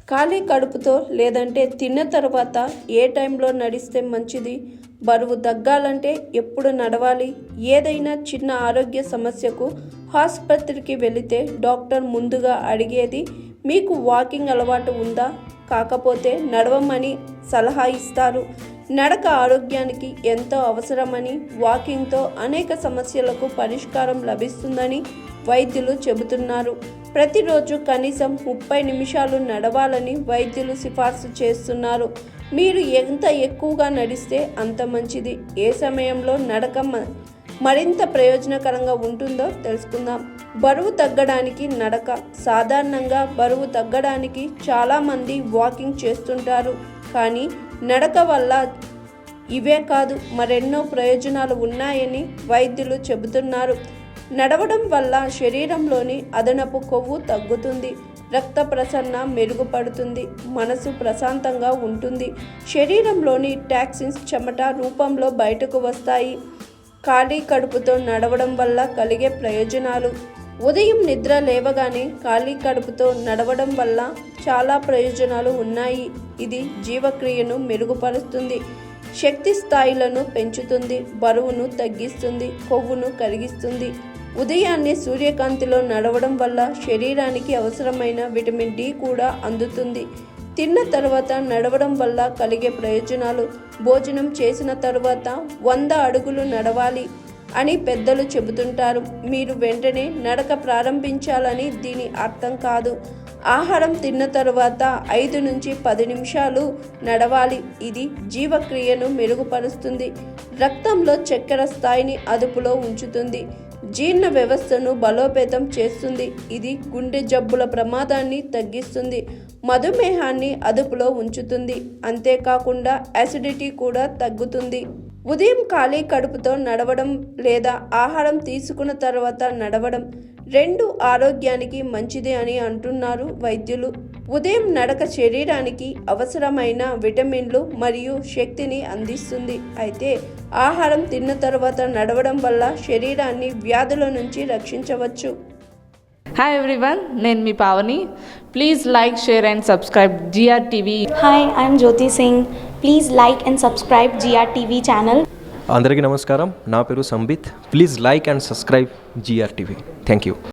ఖాళీ కడుపుతో లేదంటే తిన్న తర్వాత ఏ టైంలో నడిస్తే మంచిది? బరువు తగ్గాలంటే ఎప్పుడు నడవాలి? ఏదైనా చిన్న ఆరోగ్య సమస్యకు ఆసుపత్రికి వెళితే డాక్టర్ ముందుగా అడిగేది మీకు వాకింగ్ అలవాటు ఉందా? కాకపోతే నడవమని సలహా ఇస్తారు. నడక ఆరోగ్యానికి ఎంతో అవసరమని, వాకింగ్తో అనేక సమస్యలకు పరిష్కారం లభిస్తుందని వైద్యులు చెబుతున్నారు. ప్రతిరోజు కనీసం 30 నిమిషాలు నడవాలని వైద్యులు సిఫార్సు చేస్తున్నారు. మీరు ఎంత ఎక్కువగా నడిస్తే అంత మంచిది. ఏ సమయంలో నడక మరింత ప్రయోజనకరంగా ఉంటుందో తెలుసుకుందాం. బరువు తగ్గడానికి నడక. సాధారణంగా బరువు తగ్గడానికి చాలామంది వాకింగ్ చేస్తుంటారు. కానీ నడక వల్ల ఇవే కాదు మరెన్నో ప్రయోజనాలు ఉన్నాయని వైద్యులు చెబుతున్నారు. నడవడం వల్ల శరీరంలోని అదనపు కొవ్వు తగ్గుతుంది, రక్త ప్రసరణ మెరుగుపడుతుంది, మనసు ప్రశాంతంగా ఉంటుంది, శరీరంలోని టాక్సిన్స్ చెమట రూపంలో బయటకు వస్తాయి. ఖాళీ కడుపుతో నడవడం వల్ల కలిగే ప్రయోజనాలు. ఉదయం నిద్ర లేవగానే ఖాళీ కడుపుతో నడవడం వల్ల చాలా ప్రయోజనాలు ఉన్నాయి. ఇది జీవక్రియను మెరుగుపరుస్తుంది, శక్తి స్థాయిలను పెంచుతుంది, బరువును తగ్గిస్తుంది, కొవ్వును కరిగిస్తుంది. ఉదయాన్నే సూర్యకాంతిలో నడవడం వల్ల శరీరానికి అవసరమైన విటమిన్ డి కూడా అందుతుంది. తిన్న తర్వాత నడవడం వల్ల కలిగే ప్రయోజనాలు. భోజనం చేసిన తరువాత 100 అడుగులు నడవాలి అని పెద్దలు చెబుతుంటారు. మీరు వెంటనే నడక ప్రారంభించాలని దీని అర్థం కాదు. ఆహారం తిన్న తరువాత 5 నుంచి 10 నిమిషాలు నడవాలి. ఇది జీవక్రియను మెరుగుపరుస్తుంది, రక్తంలో చక్కెర స్థాయిని అదుపులో ఉంచుతుంది, జీర్ణ వ్యవస్థను బలోపేతం చేస్తుంది. ఇది గుండె జబ్బుల ప్రమాదాన్ని తగ్గిస్తుంది, మధుమేహాన్ని అదుపులో ఉంచుతుంది. అంతేకాకుండా యాసిడిటీ కూడా తగ్గుతుంది. ఉదయం ఖాళీ కడుపుతో నడవడం లేదా ఆహారం తీసుకున్న తర్వాత నడవడం రెండు ఆరోగ్యానికి మంచిది అని అంటున్నారు వైద్యులు. ఉదయం నడక శరీరానికి అవసరమైన విటమిన్లు మరియు శక్తిని అందిస్తుంది. అయితే ఆహారం తిన్న తర్వాత నడవడం వల్ల శరీరాన్ని వ్యాధుల నుంచి రక్షించవచ్చు. హాయ్ ఎవ్రీవన్, నేను మీ Pavani. Please like, share and subscribe GRTV. Hi, I'm Jyoti Singh. Please like and subscribe GRTV channel. అందరికీ నమస్కారం. నా పేరు Sambit. Please like and subscribe GRTV. Thank you.